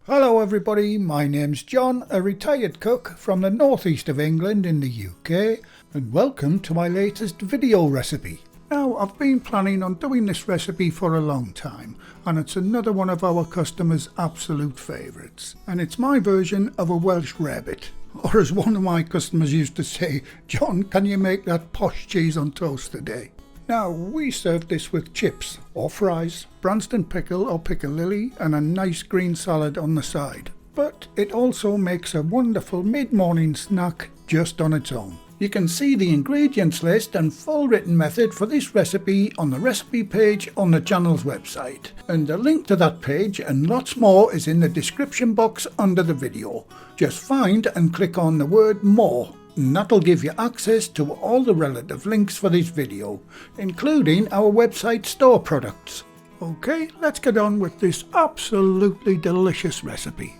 Hello everybody, my name's John, a retired cook from the northeast of England in the UK, and welcome to my latest video recipe. Now, I've been planning on doing this recipe for a long time, and it's another one of our customers' absolute favourites, and it's my version of a Welsh Rarebit. Or as one of my customers used to say, John, can you make that posh cheese on toast today? Now, we serve this with chips or fries, Branston pickle or piccalilli, and a nice green salad on the side. But it also makes a wonderful mid-morning snack just on its own. You can see the ingredients list and full written method for this recipe on the recipe page on the channel's website. And the link to that page and lots more is in the description box under the video. Just find and click on the word more. And that'll give you access to all the relative links for this video, including our website store products. Okay, let's get on with this absolutely delicious recipe.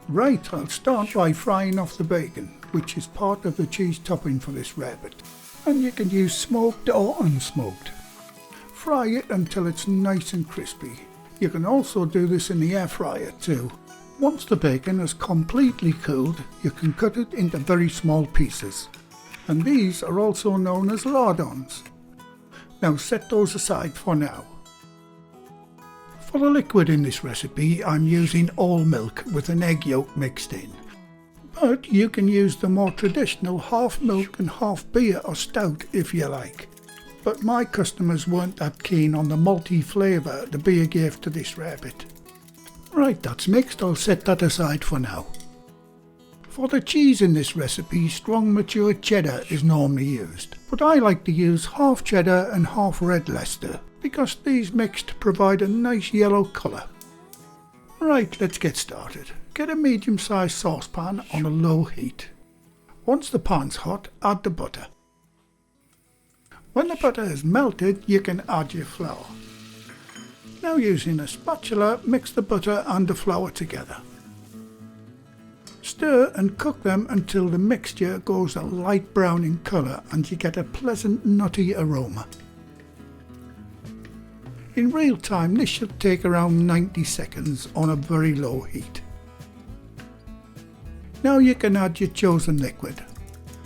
Right, I'll start by frying off the bacon, which is part of the cheese topping for this rarebit. And you can use smoked or unsmoked. Fry it until it's nice and crispy. You can also do this in the air fryer too. Once the bacon is completely cooled, you can cut it into very small pieces. And these are also known as lardons. Now set those aside for now. For the liquid in this recipe, I'm using all milk with an egg yolk mixed in. But you can use the more traditional half milk and half beer or stout if you like. But my customers weren't that keen on the malty flavour the beer gave to this rarebit. Right, that's mixed, I'll set that aside for now. For the cheese in this recipe, strong mature cheddar is normally used, but I like to use half cheddar and half red Leicester, because these mixed provide a nice yellow colour. Right, let's get started. Get a medium-sized saucepan on a low heat. Once the pan's hot, add the butter. When the butter is melted, you can add your flour. Now using a spatula, mix the butter and the flour together. Stir and cook them until the mixture goes a light brown in colour and you get a pleasant nutty aroma. In real time, this should take around 90 seconds on a very low heat. Now you can add your chosen liquid,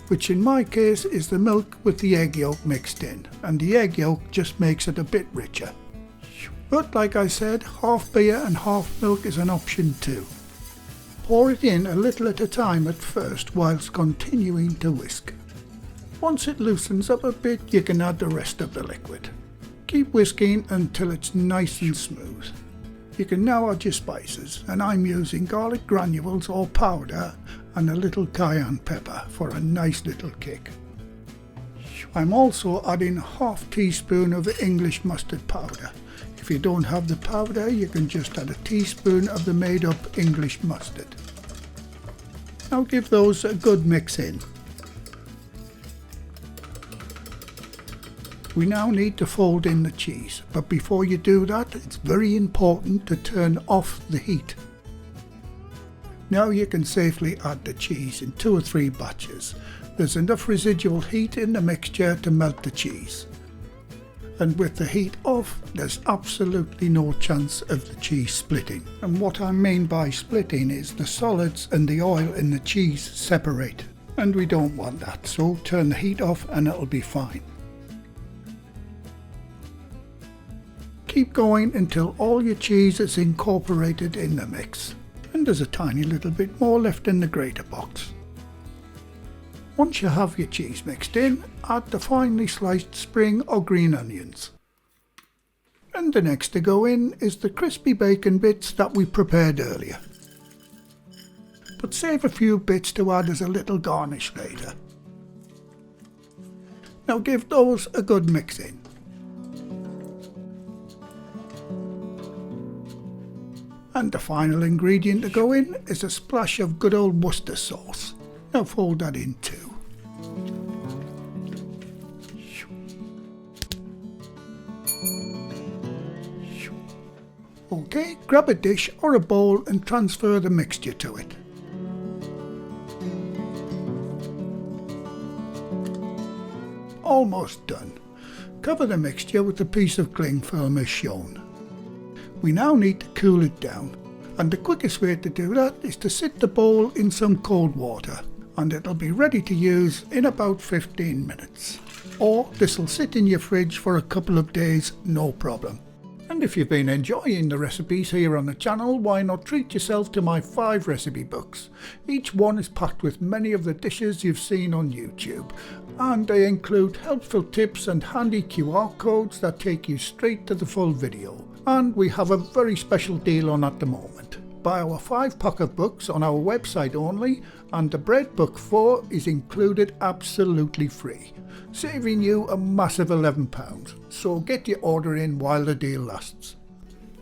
which in my case is the milk with the egg yolk mixed in, and the egg yolk just makes it a bit richer. But like I said, half beer and half milk is an option too. Pour it in a little at a time at first whilst continuing to whisk. Once it loosens up a bit, you can add the rest of the liquid. Keep whisking until it's nice and smooth. You can now add your spices, and I'm using garlic granules or powder and a little cayenne pepper for a nice little kick. I'm also adding a half teaspoon of English mustard powder. If you don't have the powder, you can just add a teaspoon of the made up English mustard. Now give those a good mix in. We now need to fold in the cheese, but before you do that, it's very important to turn off the heat. Now you can safely add the cheese in 2 or 3 batches. There's enough residual heat in the mixture to melt the cheese. And with the heat off, there's absolutely no chance of the cheese splitting. And what I mean by splitting is the solids and the oil in the cheese separate. And we don't want that, so turn the heat off and it'll be fine. Keep going until all your cheese is incorporated in the mix. And there's a tiny little bit more left in the grater box. Once you have your cheese mixed in, add the finely sliced spring or green onions. And the next to go in is the crispy bacon bits that we prepared earlier. But save a few bits to add as a little garnish later. Now give those a good mix in. And the final ingredient to go in is a splash of good old Worcester sauce. Now fold that in too. Okay, grab a dish or a bowl and transfer the mixture to it. Almost done. Cover the mixture with a piece of cling film as shown. We now need to cool it down, And the quickest way to do that is to sit the bowl in some cold water, and it'll be ready to use in about 15 minutes. Or this will sit in your fridge for a couple of days, no problem. And if you've been enjoying the recipes here on the channel, why not treat yourself to my 5 recipe books. Each one is packed with many of the dishes you've seen on YouTube, and they include helpful tips and handy QR codes that take you straight to the full video. And we have a very special deal on at the moment. Buy our 5-pack of books on our website only, and the bread book 4 is included absolutely free, saving you a massive £11. So get your order in while the deal lasts.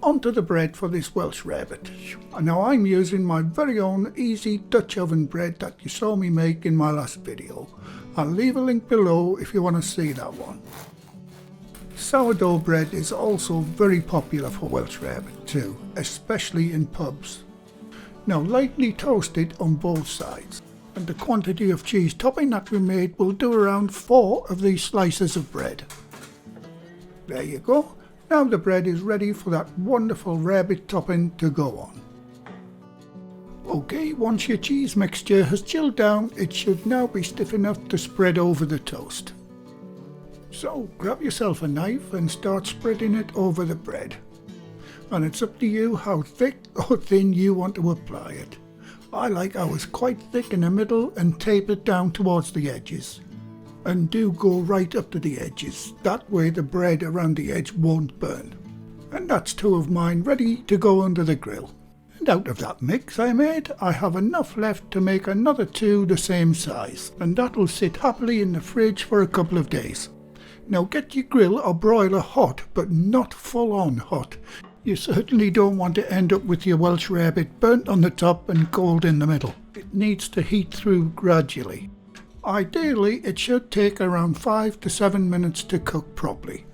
Onto the bread for this Welsh Rarebit. Now I'm using my very own easy Dutch oven bread that you saw me make in my last video. I'll leave a link below if you want to see that one. Sourdough bread is also very popular for Welsh Rarebit too, especially in pubs. Now lightly toast it on both sides, and the quantity of cheese topping that we made will do around 4 of these slices of bread. There you go. Now the bread is ready for that wonderful rarebit topping to go on. Okay, once your cheese mixture has chilled down, it should now be stiff enough to spread over the toast. So grab yourself a knife and start spreading it over the bread. And it's up to you how thick or thin you want to apply it. I like ours quite thick in the middle and tape it down towards the edges. And do go right up to the edges, that way the bread around the edge won't burn. And that's 2 of mine ready to go under the grill. And out of that mix I made, I have enough left to make another 2 the same size, and that will sit happily in the fridge for a couple of days. Now get your grill or broiler hot, but not full on hot. You certainly don't want to end up with your Welsh Rarebit burnt on the top and cold in the middle. It needs to heat through gradually. Ideally, it should take around 5 to 7 minutes to cook properly.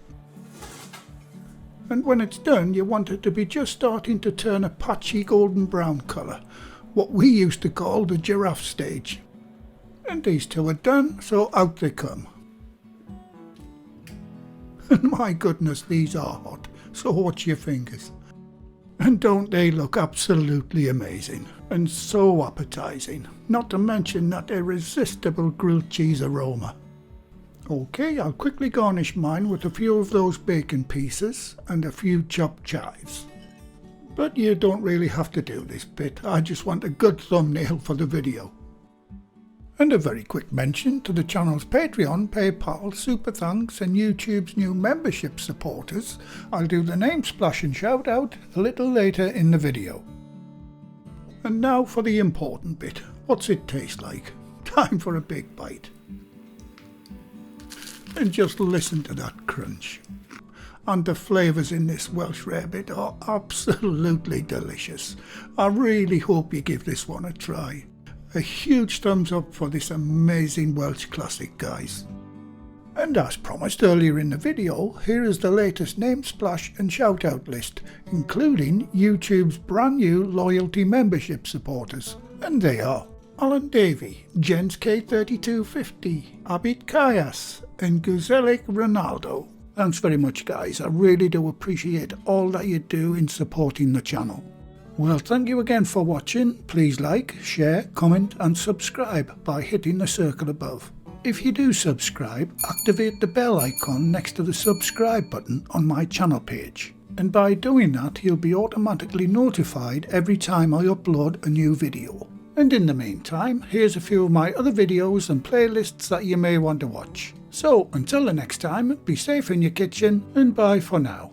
And when it's done, you want it to be just starting to turn a patchy golden brown colour, what we used to call the giraffe stage. And these 2 are done, so out they come. And my goodness, these are hot, so watch your fingers. And don't they look absolutely amazing and so appetizing, not to mention that irresistible grilled cheese aroma. Okay, I'll quickly garnish mine with a few of those bacon pieces and a few chopped chives. But you don't really have to do this bit, I just want a good thumbnail for the video. And a very quick mention to the channel's Patreon, PayPal, Super Thanks and YouTube's new membership supporters. I'll do the name splash and shout out a little later in the video. And now for the important bit. What's it taste like? Time for a big bite. And just listen to that crunch. And the flavours in this Welsh Rarebit are absolutely delicious. I really hope you give this one a try. A huge thumbs up for this amazing Welsh classic, guys. And as promised earlier in the video, here is the latest name splash and shout out list, including YouTube's brand new loyalty membership supporters. And they are Alan Davey, Jens K3250, Abid Kayas and Guzelik Ronaldo. Thanks very much, guys, I really do appreciate all that you do in supporting the channel. Well, thank you again for watching. Please like, share, comment and subscribe by hitting the circle above. If you do subscribe, activate the bell icon next to the subscribe button on my channel page. And by doing that, you'll be automatically notified every time I upload a new video. And in the meantime, here's a few of my other videos and playlists that you may want to watch. So, until the next time, be safe in your kitchen and bye for now.